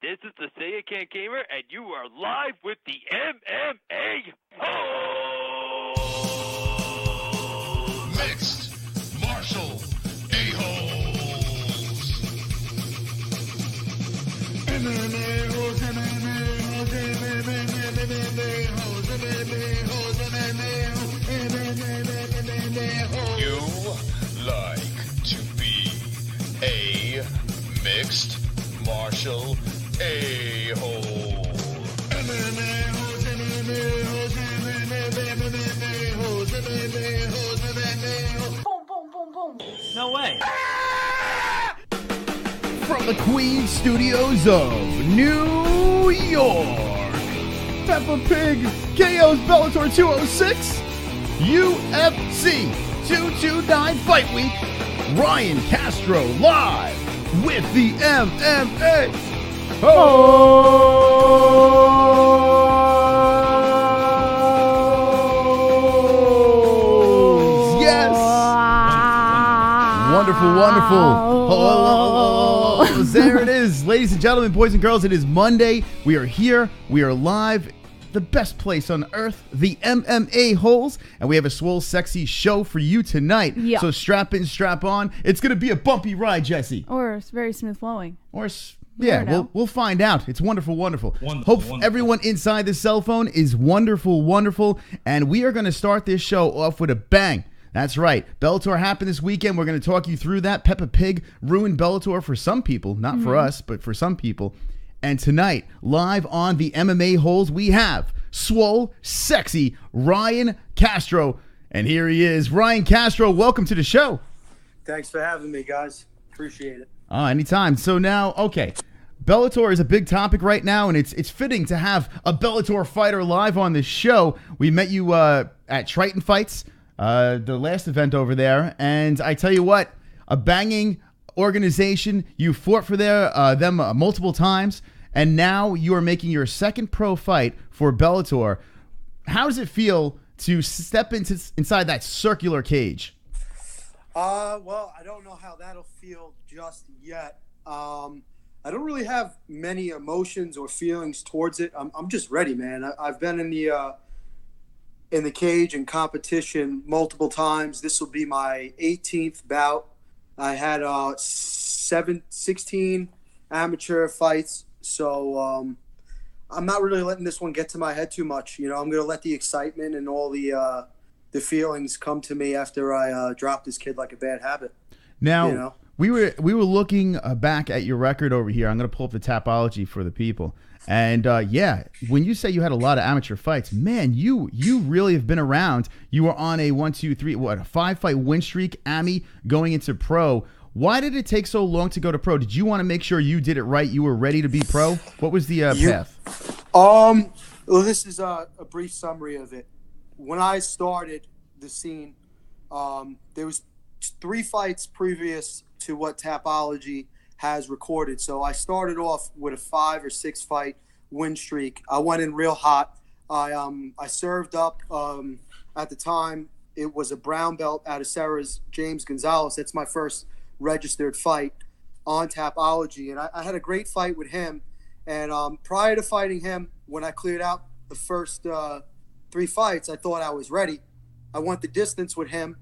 This is the Say It Can't Gamer, and you are live with the MMA Holes! Mixed Martial A-Holes! MMA Holes, MMA Holes, MMA Holes, MMA Holes, MMA Holes. You like to be a mixed martial A-hole. MMA holes, MMA holes, MMA holes, MMA holes, MMA holes. Boom, boom, boom, boom. No way. From the Queen Studios of New York, Peppa Pig KO's Bellator 206, UFC 229 Fight Week, Ryan Castro live with the MMA Holes. Yes. Wonderful, wonderful. Holes. There it is. Ladies and gentlemen, boys and girls, it is Monday. We are here. We are live. The best place on earth, the MMA Holes, and we have a swole, sexy show for you tonight. Yeah. So strap in, strap on. It's going to be a bumpy ride, Jesse. Or it's very smooth flowing. Or yeah, we'll find out. It's wonderful, wonderful. Hope everyone inside the cell phone is wonderful, wonderful, and we are going to start this show off with a bang. That's right. Bellator happened this weekend. We're going to talk you through that. Peppa Pig ruined Bellator for some people, not for us, but for some people. And tonight, live on the MMA Holes, we have swole, sexy Ryan Castro. And here he is. Ryan Castro, welcome to the show. Thanks for having me, guys. Appreciate it. Anytime. So now, okay, Bellator is a big topic right now, and it's fitting to have a Bellator fighter live on this show. We met you at Triton Fights, the last event over there, and I tell you what, a banging organization. You fought for them multiple times, and now you are making your second pro fight for Bellator. How does it feel to step inside that circular cage? Well, I don't know how that'll feel just yet. I don't really have many emotions or feelings towards it. I'm just ready, man. I've been in the cage and competition multiple times. This will be my 18th bout. I had 16 amateur fights, so I'm not really letting this one get to my head too much. You know, I'm going to let the excitement and all the feelings come to me after I drop this kid like a bad habit. Now, you know? we were looking back at your record over here. I'm going to pull up the Tapology for the people. And, yeah, when you say you had a lot of amateur fights, man, you really have been around. You were on a 5-fight win streak, Ami, going into pro. Why did it take so long to go to pro? Did you want to make sure you did it right? You were ready to be pro? What was the path? Well, this is a brief summary of it. When I started the scene, there was 3 fights previous to what Tapology has recorded. So I started off with a 5 or 6 fight win streak. I went in real hot. I served up at the time. It was a brown belt out of Sarah's James Gonzalez. That's my first registered fight on Tapology, and I had a great fight with him. And prior to fighting him, when I cleared out the first 3 fights, I thought I was ready. I went the distance with him,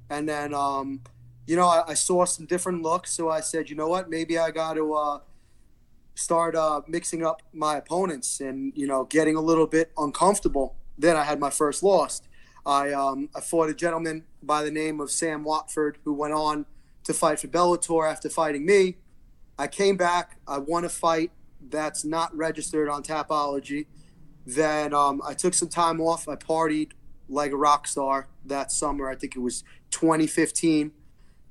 and then I saw some different looks, so I said, you know what, maybe I got to start mixing up my opponents and, getting a little bit uncomfortable. Then I had my first loss. I fought a gentleman by the name of Sam Watford, who went on to fight for Bellator after fighting me. I came back. I won a fight that's not registered on Tapology. Then I took some time off. I partied like a rock star that summer. I think it was 2015.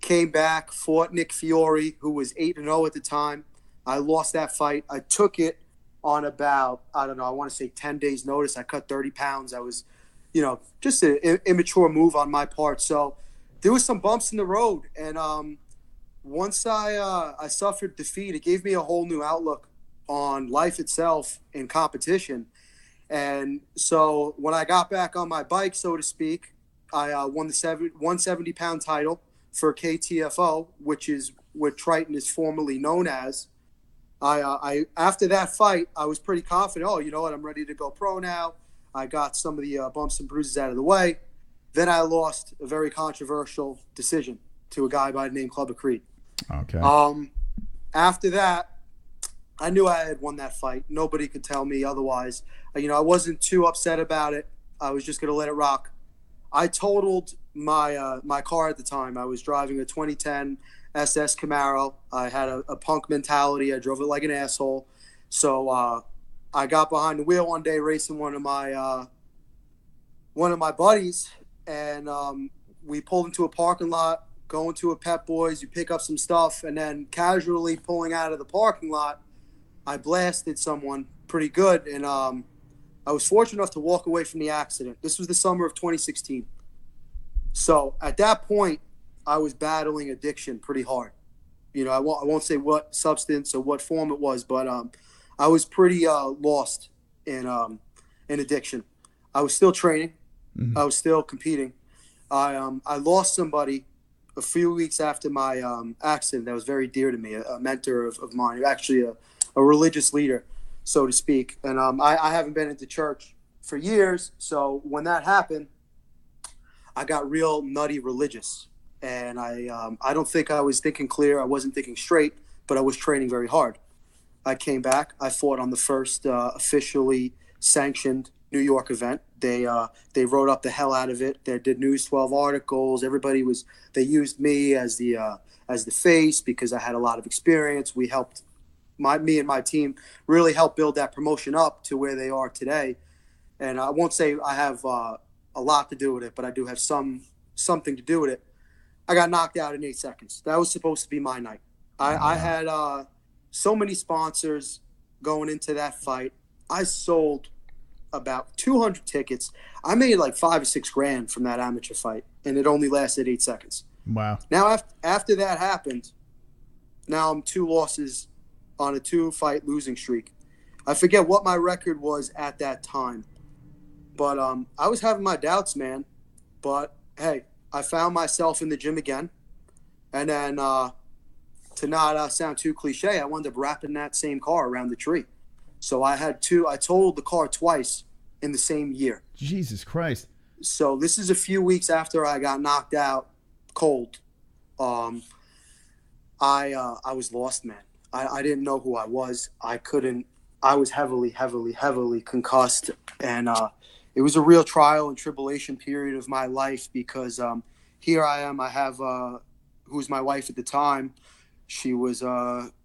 Came back, fought Nick Fiore, who was 8-0 at the time. I lost that fight. I took it on about, I want to say 10 days notice. I cut 30 pounds. I was, just an immature move on my part. So there was some bumps in the road. And once I suffered defeat, it gave me a whole new outlook on life itself in competition. And so when I got back on my bike, so to speak, I won the 170-pound title for KTFO, which is what Triton is formerly known as. I after that fight, I was pretty confident. Oh, you know what? I'm ready to go pro now. I got some of the bumps and bruises out of the way. Then I lost a very controversial decision to a guy by the name Clubber Creed. Okay. After that, I knew I had won that fight. Nobody could tell me otherwise. I wasn't too upset about it. I was just going to let it rock. I totaled my car at the time. I was driving a 2010 SS Camaro. I had a punk mentality. I drove it like an asshole. So I got behind the wheel one day racing one of my buddies, and we pulled into a parking lot, going to a Pep Boys. You pick up some stuff, and then casually pulling out of the parking lot, I blasted someone pretty good, and I was fortunate enough to walk away from the accident. This was the summer of 2016. So at that point, I was battling addiction pretty hard. I won't say what substance or what form it was, but I was pretty lost in addiction. I was still training. I was still competing. I lost somebody a few weeks after my accident that was very dear to me, a mentor of mine, actually a religious leader, so to speak. And I haven't been into church for years, so when that happened, I got real nutty religious. And I don't think I was thinking clear. I wasn't thinking straight, but I was training very hard. I came back. I fought on the first officially sanctioned New York event. They wrote up the hell out of it. They did News 12 articles. They used me as the face because I had a lot of experience. We helped me and my team really help build that promotion up to where they are today. And I won't say I have a lot to do with it, but I do have something to do with it. I got knocked out in 8 seconds. That was supposed to be my night. I had so many sponsors going into that fight. I sold about 200 tickets. I made like $5 or $6 grand from that amateur fight, and it only lasted 8 seconds. Wow. Now, after that happened, now I'm 2 losses on a 2-fight losing streak. I forget what my record was at that time, but I was having my doubts, man. But, hey, I found myself in the gym again. And then to not sound too cliche, I wound up wrapping that same car around the tree. So I totaled the car twice in the same year. Jesus Christ. So this is a few weeks after I got knocked out cold. I was lost, man. I didn't know who I was. I was heavily concussed. And it was a real trial and tribulation period of my life because here I am. I have who was my wife at the time. She was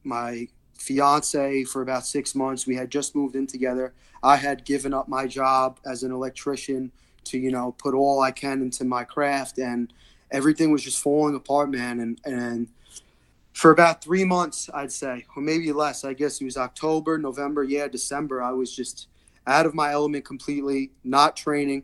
my fiance for about 6 months. We had just moved in together. I had given up my job as an electrician to, put all I can into my craft, and everything was just falling apart, man. And for about 3 months, I'd say, or maybe less, I guess it was October, November, December, I was just out of my element completely, not training.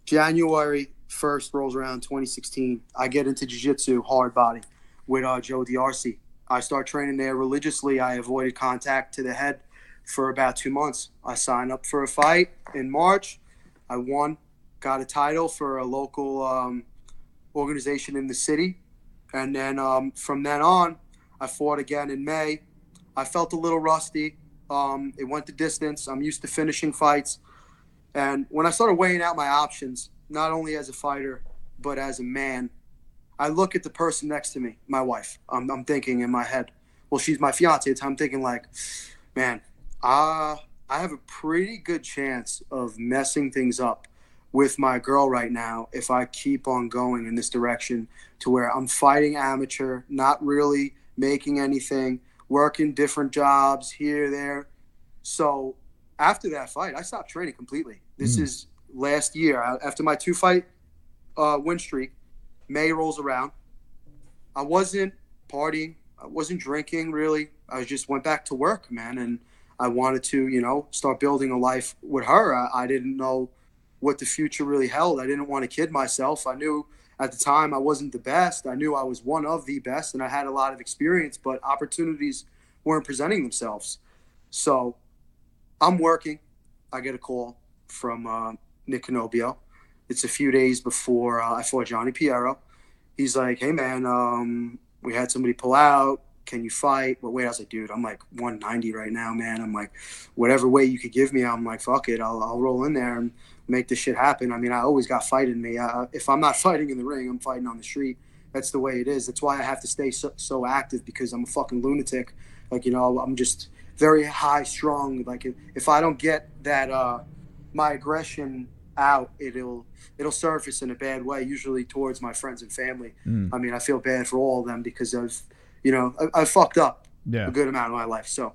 January 1st rolls around, 2016. I get into jiu-jitsu, hard body, with Joe D'Arcy. I start training there religiously. I avoided contact to the head for about 2 months. I signed up for a fight in March. I won, got a title for a local organization in the city. And then from then on, I fought again in May. I felt a little rusty. It went the distance. I'm used to finishing fights. And when I started weighing out my options, not only as a fighter, but as a man, I look at the person next to me, my wife. I'm thinking in my head, well, she's my fiance. I'm thinking like, man, I have a pretty good chance of messing things up with my girl right now if I keep on going in this direction to where I'm fighting amateur, not really making anything, working different jobs here, there. So after that fight, I stopped training completely. This is last year. After my 2-fight win streak, May rolls around. I wasn't partying. I wasn't drinking, really. I just went back to work, man, and I wanted to, start building a life with her. I didn't know what the future really held. I didn't want to kid myself. I knew at the time I wasn't the best. I knew I was one of the best, and I had a lot of experience, but opportunities weren't presenting themselves. So I'm working. I get a call from Nick Canobio. It's a few days before I fought Johnny Piero. He's like, hey, man, we had somebody pull out. can you fight? What weight? I was like, dude, I'm like 190 right now, man. I'm like, whatever weight you could give me, I'm like, fuck it. I'll roll in there and make this shit happen. I mean, I always got fight in me. If I'm not fighting in the ring, I'm fighting on the street. That's the way it is. That's why I have to stay so active, because I'm a fucking lunatic. Like, I'm just very high strung. Like, if I don't get that, my aggression out, it'll surface in a bad way, usually towards my friends and family. I mean, I feel bad for all of them because I've fucked up a good amount of my life. So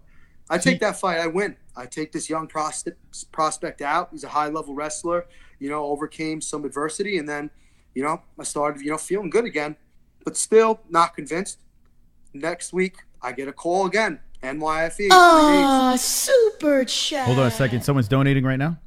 I take that fight, I win. I take this young prospect out. He's a high-level wrestler, overcame some adversity, and then, I started, feeling good again, but still not convinced. Next week, I get a call again. NYFE. Super chat. Hold on a second. Someone's donating right now?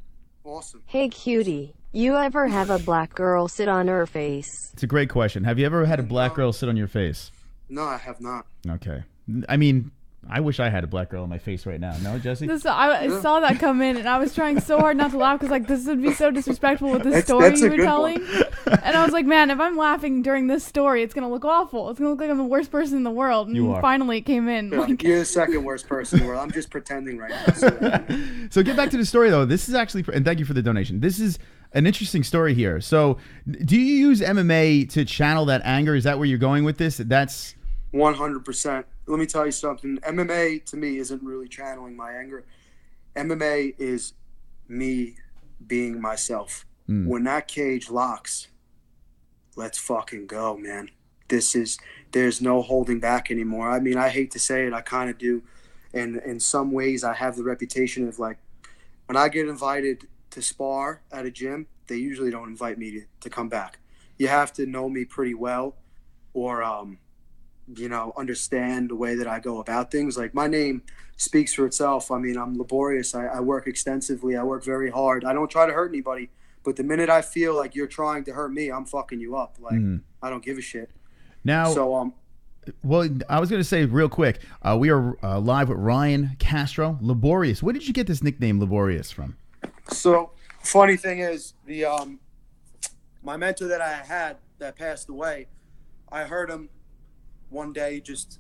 Awesome. Hey, cutie. You ever have a black girl sit on her face? It's a great question. Have you ever had a black girl sit on your face? No, I have not. Okay. I mean, I wish I had a black girl on my face right now. No, Jesse? I saw that come in, and I was trying so hard not to laugh because, this would be so disrespectful with the story you were telling. And I was like, man, if I'm laughing during this story, it's going to look awful. It's going to look like I'm the worst person in the world. And finally it came in. Yeah, you're the second worst person in the world. I'm just pretending right now. So get back to the story, though. This is actually, and thank you for the donation. This is an interesting story here. So do you use MMA to channel that anger? Is that where you're going with this? That's 100%. Let me tell you something. MMA, to me, isn't really channeling my anger. MMA is me being myself. When that cage locks, let's fucking go, man. There's no holding back anymore. I mean, I hate to say it, I kind of do. And in some ways, I have the reputation of, like, when I get invited to spar at a gym, they usually don't invite me to come back. You have to know me pretty well, or understand the way that I go about things. Like, my name speaks for itself. I mean, I'm laborious. I work extensively. I work very hard. I don't try to hurt anybody. But the minute I feel like you're trying to hurt me, I'm fucking you up. Like, I don't give a shit. Now, well, I was going to say real quick, we are live with Ryan Castro, Laborious. Where did you get this nickname Laborious from? So, funny thing is, the my mentor that I had that passed away, I heard him one day just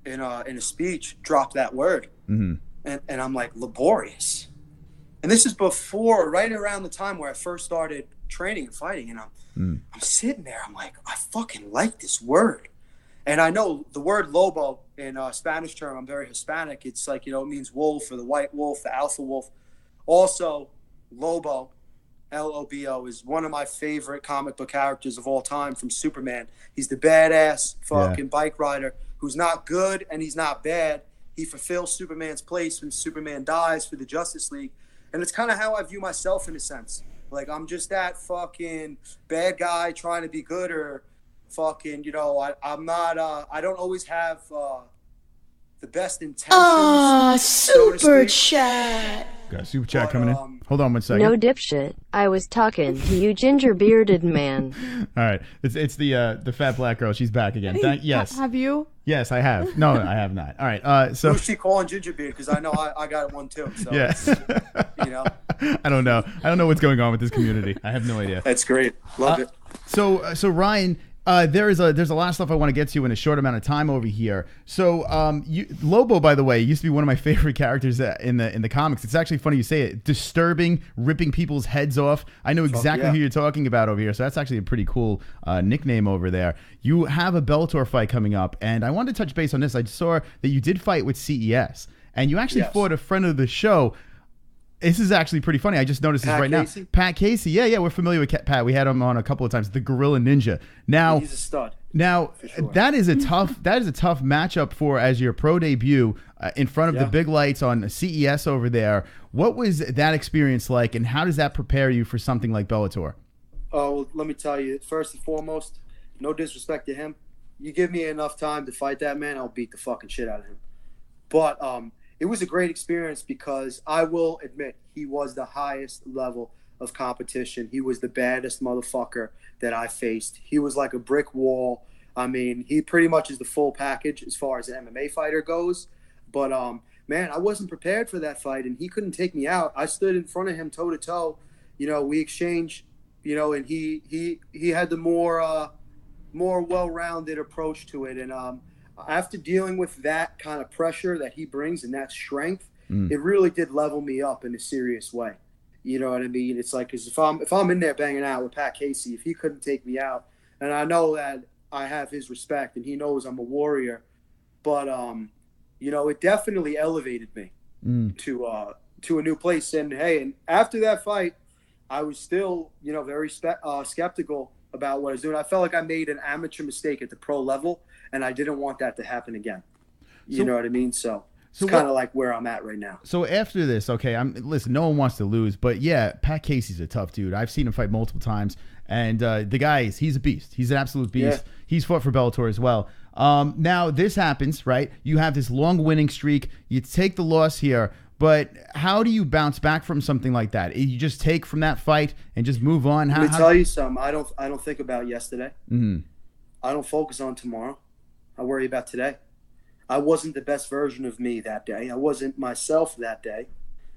in a speech drop that word. And I'm like, laborious. And this is right around the time where I first started training and fighting. And I'm sitting there, I'm like, I fucking like this word. And I know the word lobo in Spanish term, I'm very Hispanic. It's like, it means wolf, or the white wolf, the alpha wolf. Also, Lobo, Lobo, is one of my favorite comic book characters of all time from Superman. He's the badass fucking bike rider who's not good and he's not bad. He fulfills Superman's place when Superman dies for the Justice League. And it's kind of how I view myself in a sense. Like, I'm just that fucking bad guy trying to be good, or fucking, I'm not, I don't always have the best intentions. Super chat. Got a super chat coming in. Hold on one second. No dipshit. I was talking to you, ginger bearded man. All right, it's the fat black girl. She's back again. Yes. Have you? Yes, I have. No, I have not. All right. So who's she calling ginger beard? Because I know I got one too. So yeah. I don't know. I don't know what's going on with this community. I have no idea. That's great. Love it. So Ryan, there's a lot of stuff I want to get to in a short amount of time over here. So Lobo, by the way, used to be one of my favorite characters in the comics. It's actually funny you say it. Disturbing, ripping people's heads off. I know exactly who you're talking about over here. So that's actually a pretty cool nickname over there. You have a Bellator fight coming up, and I wanted to touch base on this. I saw that you did fight with CES, and you actually fought a friend of the show. This is actually pretty funny. I just noticed this right now. Pat Casey. Yeah, we're familiar with Pat. We had him on a couple of times. The Gorilla Ninja. Now, he's a stud. Now, sure. that is a tough matchup for as your pro debut in front of the big lights on CES over there. What was that experience like, and how does that prepare you for something like Bellator? Oh, well, let me tell you. First and foremost, no disrespect to him. You give me enough time to fight that man, I'll beat the fucking shit out of him. But it was a great experience because I will admit he was the highest level of competition. He was the baddest motherfucker that I faced. He was like a brick wall. I mean, he pretty much is the full package as far as an MMA fighter goes. But, man, I wasn't prepared for that fight, and he couldn't take me out. I stood in front of him toe-to-toe. We exchanged, and he had the more well-rounded approach to it. And after dealing with that kind of pressure that he brings and that strength, it really did level me up in a serious way. You know what I mean? It's like, cause if I'm in there banging out with Pat Casey, if he couldn't take me out, and I know that I have his respect and he knows I'm a warrior, but you know, it definitely elevated me to a new place. And hey, and after that fight, I was still, you know, very skeptical about what I was doing. I felt like I made an amateur mistake at the pro level, and I didn't want that to happen again. You know what I mean? So it's kind of like where I'm at right now. So after this, okay, listen, no one wants to lose, but yeah, Pat Casey's a tough dude. I've seen him fight multiple times, and the guy he's a beast. He's an absolute beast. Yeah. He's fought for Bellator as well. Now this happens, right? You have this long winning streak. You take the loss here, but how do you bounce back from something like that? You just take from that fight and just move on. Let me tell you something. I don't think about yesterday. I don't focus on tomorrow. I worry about today. I wasn't the best version of me that day. I wasn't myself that day.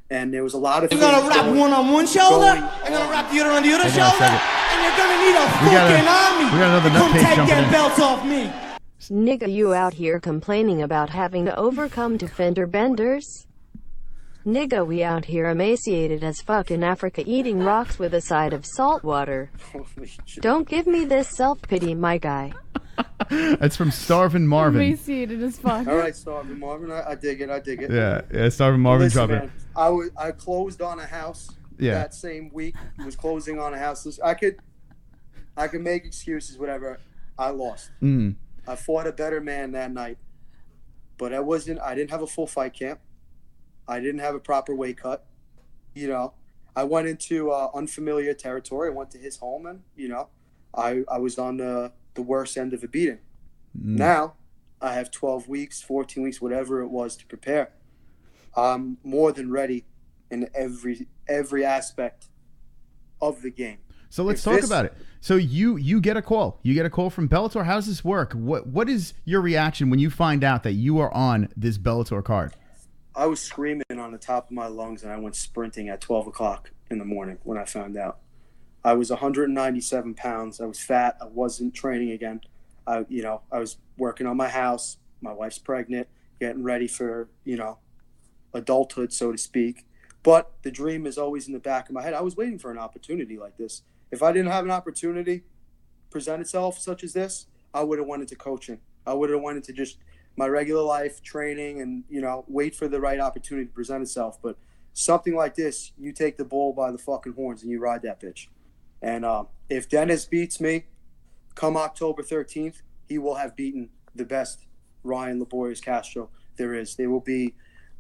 And there was a lot of things. You're going to wrap one on one shoulder, I'm going to wrap the other on the other shoulder, and you're going to need a fucking army we got another to come nutcase take jumping that in. belt off me. Nigga, you out here complaining about having to overcome defender benders? Nigga, we out here emaciated as fuck in Africa eating rocks with a side of salt water. Holy shit. Don't give me this self-pity, my guy. That's from Starvin' Marvin. Emaciated as fuck. All right, Starvin' Marvin. I dig it. I dig it. Yeah, Starvin' Marvin. Listen, dropping. man, I closed on a house that same week. Was closing on a house. I could make excuses, whatever. I lost. I fought a better man that night, but I didn't have a full fight camp. I didn't have a proper weight cut. You know, I went into unfamiliar territory. I went to his home, and you know, I was on the worst end of a beating. Now I have 12 weeks, 14 weeks, whatever it was to prepare. I'm more than ready in every aspect of the game. So let's talk about it. So you get a call. You get a call from Bellator. How does this work? What is your reaction when you find out that you are on this Bellator card? I was screaming on the top of my lungs, and I went sprinting at 12 o'clock in the morning when I found out. I was 197 pounds. I was fat. I wasn't training again. I was working on my house. My wife's pregnant, getting ready for, adulthood, so to speak. But the dream is always in the back of my head. I was waiting for an opportunity like this. If I didn't have an opportunity present itself such as this, I would have went into coaching. I would have went into just my regular life, training, and, wait for the right opportunity to present itself. But something like this, you take the bull by the fucking horns and you ride that bitch. And if Dennis beats me come October 13th, he will have beaten the best Ryan Laborious Castro there is. There will be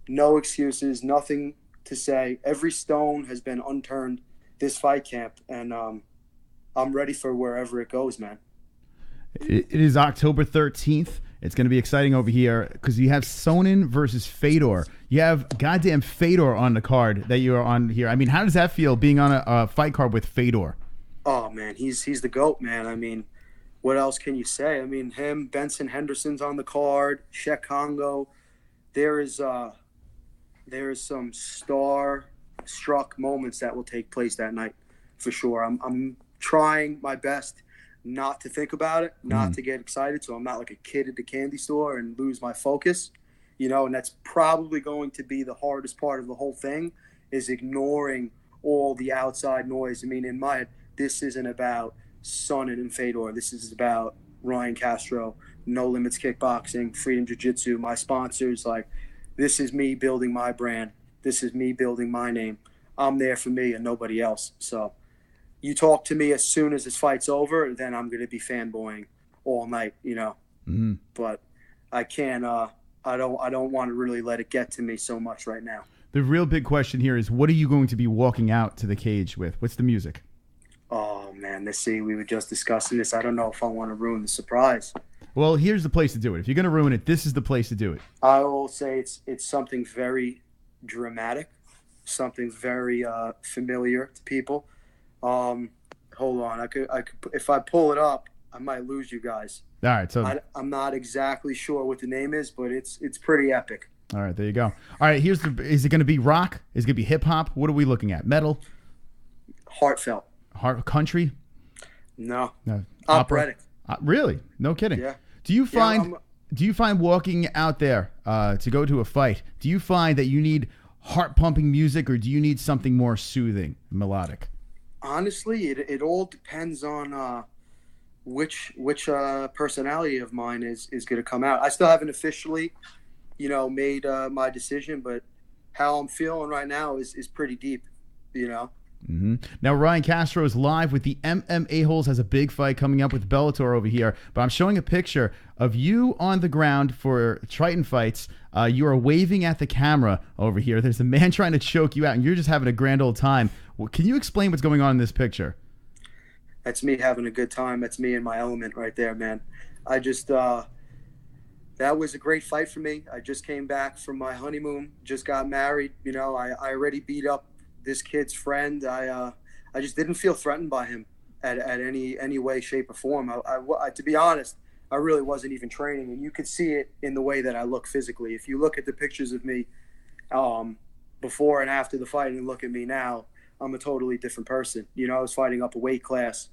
no excuses, nothing to say. Every stone has been unturned this fight camp, and I'm ready for wherever it goes, man. It is October 13th. It's going to be exciting over here because you have Sonnen versus Fedor. You have goddamn Fedor on the card that you are on here. I mean, how does that feel being on a fight card with Fedor? Oh, man, he's the GOAT, man. I mean, what else can you say? I mean, him, Benson Henderson's on the card, Shek Congo. There is some star-struck moments that will take place that night for sure. I'm trying my best not to think about it, not to get excited, so I'm not like a kid at the candy store and lose my focus, and that's probably going to be the hardest part of the whole thing, is ignoring all the outside noise. I mean, in my head, this isn't about Sonnen and Fedor. This is about Ryan Castro, No Limits Kickboxing, Freedom Jiu-Jitsu, my sponsors. Like, this is me building my brand. This is me building my name. I'm there for me and nobody else. So you talk to me as soon as this fight's over, then I'm going to be fanboying all night, But I can't. I don't want to really let it get to me so much right now. The real big question here is, what are you going to be walking out to the cage with? What's the music? Oh man, we were just discussing this. I don't know if I want to ruin the surprise. Well, here's the place to do it. If you're going to ruin it, this is the place to do it. I will say it's something very dramatic, something very familiar to people. Hold on, I could if I pull it up, I might lose you guys. All right, so I'm not exactly sure what the name is, but it's pretty epic. All right, there you go. All right, is it going to be rock? Is it going to be hip hop? What are we looking at? Metal? Heartfelt. Country? No. Opera? Operatic. Really? No kidding. Yeah. Do you find do you find walking out there to go to a fight, do you find that you need heart-pumping music, or do you need something more soothing, melodic? Honestly, it all depends on which personality of mine is going to come out. I still haven't officially, made my decision, but how I'm feeling right now is pretty deep, Mm-hmm. Now, Ryan Castro is live with the MMA Holes, has a big fight coming up with Bellator over here, but I'm showing a picture of you on the ground for Triton Fights. You are waving at the camera over here. There's a man trying to choke you out, and you're just having a grand old time. Well, can you explain what's going on in this picture? That's me having a good time. That's me in my element right there, man. I just, that was a great fight for me. I just came back from my honeymoon, just got married. I already beat up this kid's friend. I just didn't feel threatened by him at any way, shape, or form. I to be honest, I really wasn't even training, and you could see it in the way that I look physically. If you look at the pictures of me before and after the fight and look at me now, I'm a totally different person. I was fighting up a weight class.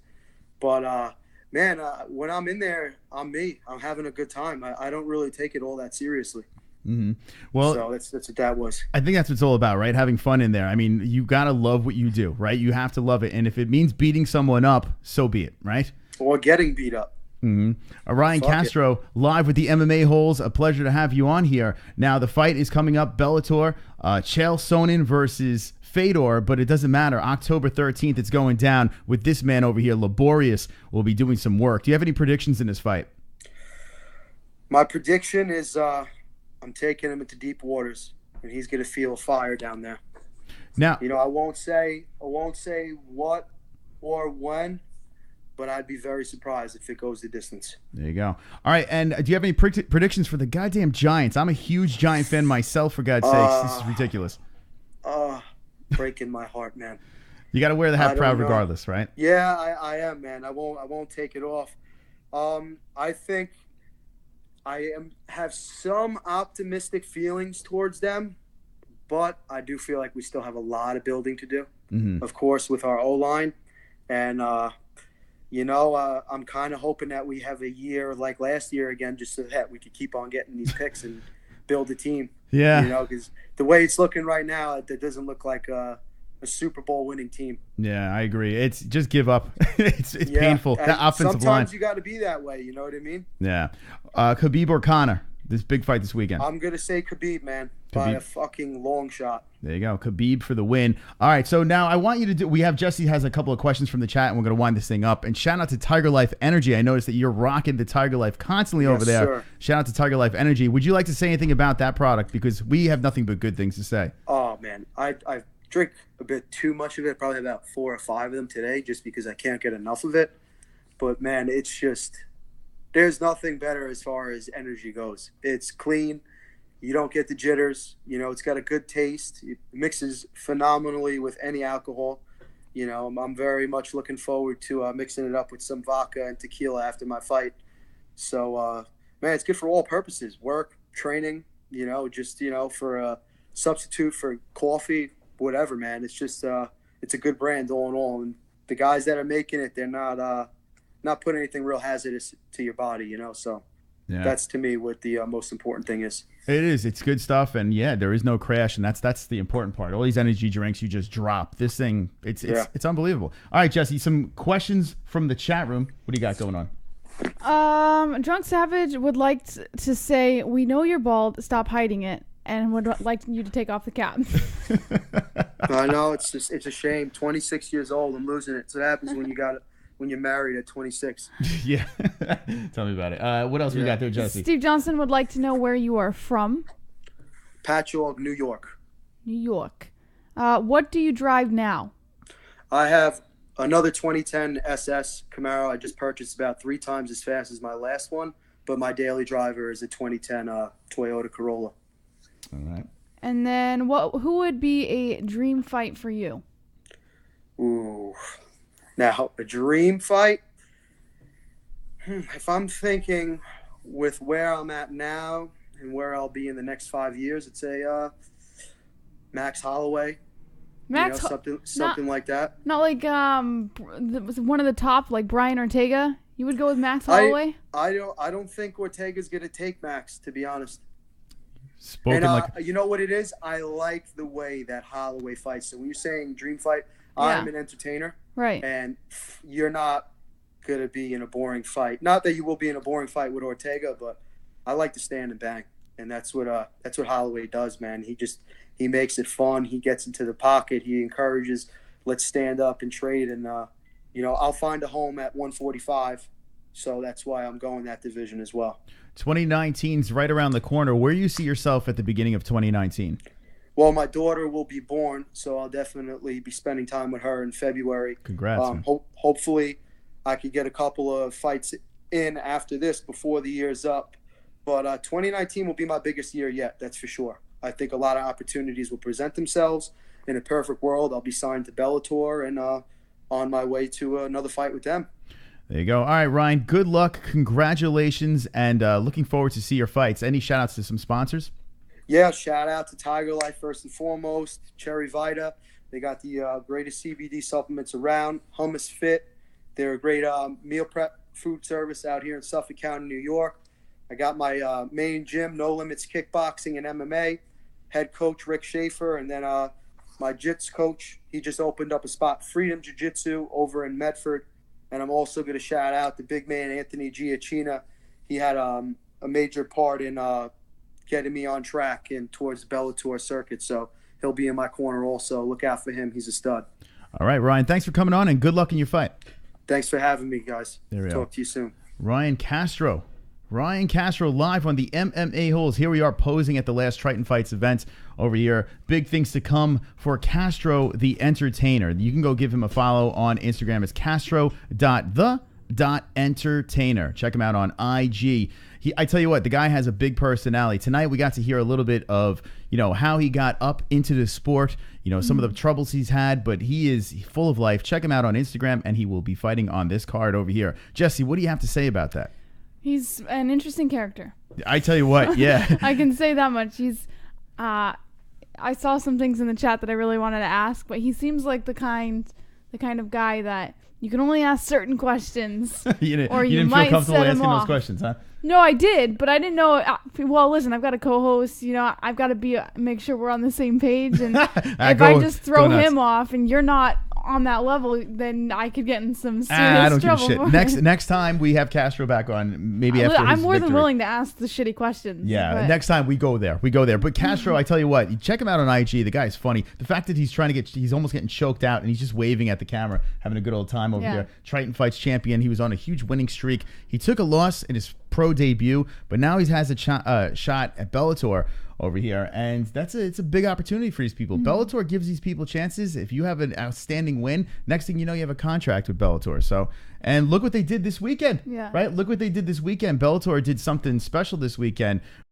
But, man, when I'm in there, I'm me. I'm having a good time. I don't really take it all that seriously. Mm-hmm. Well, so that's what that was. I think that's what it's all about, right? Having fun in there. I mean, you got to love what you do, right? You have to love it. And if it means beating someone up, so be it, right? Or getting beat up. Mm-hmm. Ryan Castro, live with the MMA Holes. A pleasure to have you on here. Now, the fight is coming up, Bellator, Chael Sonnen versus Fedor, but it doesn't matter. October 13th, it's going down with this man over here, Laborious, will be doing some work. Do you have any predictions in this fight? My prediction is I'm taking him into deep waters, and he's going to feel fire down there. Now, I won't say what or when, but I'd be very surprised if it goes the distance. There you go. All right, and do you have any predictions for the goddamn Giants? I'm a huge Giant fan myself, for God's sakes. This is ridiculous. Breaking my heart, man. You got to wear the hat proud regardless, right? Yeah, I am, man. I won't take it off. I think I have some optimistic feelings towards them, but I do feel like we still have a lot of building to do. Mm-hmm. Of course, with our O-line, and I'm kind of hoping that we have a year like last year again, just so that we could keep on getting these picks and build a team. Yeah. Because the way it's looking right now, it doesn't look like a Super Bowl winning team. Yeah, I agree. It's just give up. it's painful. That offensive line. Sometimes you got to be that way. You know what I mean? Yeah. Khabib or Conor? This big fight this weekend. I'm gonna say Khabib, man, by a fucking long shot. There you go, Khabib for the win. all right, so now I want you to do. We have Jesse has a couple of questions from the chat, and we're gonna wind this thing up. And shout out to Tiger Life Energy. I noticed that you're rocking the Tiger Life constantly over there. Sir. Shout out to Tiger Life Energy. Would you like to say anything about that product? Because we have nothing but good things to say. Oh man, I drink a bit too much of it. Probably about 4 or 5 of them today, just because I can't get enough of it. But man, it's just. There's nothing better as far as energy goes. It's clean. You don't get the jitters. It's got a good taste. It mixes phenomenally with any alcohol. I'm very much looking forward to mixing it up with some vodka and tequila after my fight. So, man, it's good for all purposes. Work, training, for a substitute for coffee, whatever, man. It's just it's a good brand all in all. And the guys that are making it, they're not putting anything real hazardous to your body, so that's to me what the most important thing is. It is. It's good stuff, and yeah, there is no crash, and that's the important part. All these energy drinks you just drop. This thing, it's unbelievable. All right, Jesse, some questions from the chat room. What do you got going on? Drunk Savage would like to say, we know you're bald, stop hiding it, and would like you to take off the cap. I know, it's a shame. 26 years old, I'm losing it. So that happens when you're married at 26. Yeah. Tell me about it. What else we got there, Jesse? Steve Johnson would like to know where you are from. Patchogue, New York. New York. What do you drive now? I have another 2010 SS Camaro. I just purchased about 3 times as fast as my last one, but my daily driver is a 2010 Toyota Corolla. All right. And then who would be a dream fight for you? Ooh. Now, a dream fight? If I'm thinking with where I'm at now and where I'll be in the next 5 years, I'd say Max Holloway. Something like that. Not like one of the top, like Brian Ortega. You would go with Max Holloway? I don't think Ortega's gonna take Max, to be honest. Spoken and like you know what it is? I like the way that Holloway fights. So when you're saying dream fight, I'm an entertainer, right? And you're not gonna be in a boring fight. Not that you will be in a boring fight with Ortega, but I like to stand and bang, and that's what Holloway does, man. He makes it fun. He gets into the pocket. He encourages, let's stand up and trade. And I'll find a home at 145, so that's why I'm going that division as well. 2019's right around the corner. Where do you see yourself at the beginning of 2019? Well, my daughter will be born, so I'll definitely be spending time with her in February. Congrats. Hopefully, I could get a couple of fights in after this before the year's up. But 2019 will be my biggest year yet, that's for sure. I think a lot of opportunities will present themselves. In a perfect world, I'll be signed to Bellator and on my way to another fight with them. There you go. All right, Ryan, good luck. Congratulations, and looking forward to see your fights. Any shout-outs to some sponsors? Yeah, shout-out to Tiger Life first and foremost, Cherry Vita. They got the greatest CBD supplements around. Hummus Fit. They're a great meal prep food service out here in Suffolk County, New York. I got my main gym, No Limits Kickboxing and MMA. Head coach Rick Schaefer, and then my jits coach, he just opened up a spot, Freedom Jiu-Jitsu, over in Medford. And I'm also going to shout out the big man, Anthony Giacchina. He had a major part in getting me on track and towards the Bellator circuit. So he'll be in my corner also. Look out for him. He's a stud. All right, Ryan, thanks for coming on, and good luck in your fight. Thanks for having me, guys. There we Talk to you soon. Ryan Castro live on the MMA Holes. Here we are posing at the last Triton Fights event over here. Big things to come for Castro the Entertainer. You can go give him a follow on Instagram. It's castro.the.entertainer. Check him out on IG. I tell you what, the guy has a big personality. Tonight we got to hear a little bit of, how he got up into the sport, some of the troubles he's had, but he is full of life. Check him out on Instagram, and he will be fighting on this card over here. Jesse, what do you have to say about that? He's an interesting character. I tell you what, yeah. I can say that much. I saw some things in the chat that I really wanted to ask, but he seems like the kind of guy that you can only ask certain questions. you didn't feel comfortable asking those questions, huh? No, I did, but I didn't know. Well, listen, I've got a co-host. I've got to make sure we're on the same page. And if I just throw him off and you're not on that level, then I could get in some serious I don't trouble. Give a shit. Next time we have Castro back on, maybe after I'm his more victory. than willing to ask the shitty questions. Yeah, next time we go there. But Castro, I tell you what, you check him out on IG. The guy's funny. The fact that he's almost getting choked out and he's just waving at the camera, having a good old time over here. Triton Fights champion. He was on a huge winning streak. He took a loss in his pro debut, but now he has a shot at Bellator over here, and it's a big opportunity for these people. Bellator gives these people chances. If you have an outstanding win, next thing you know, you have a contract with Bellator. So, and look what they did this weekend, right? Look what they did this weekend. Bellator did something special this weekend.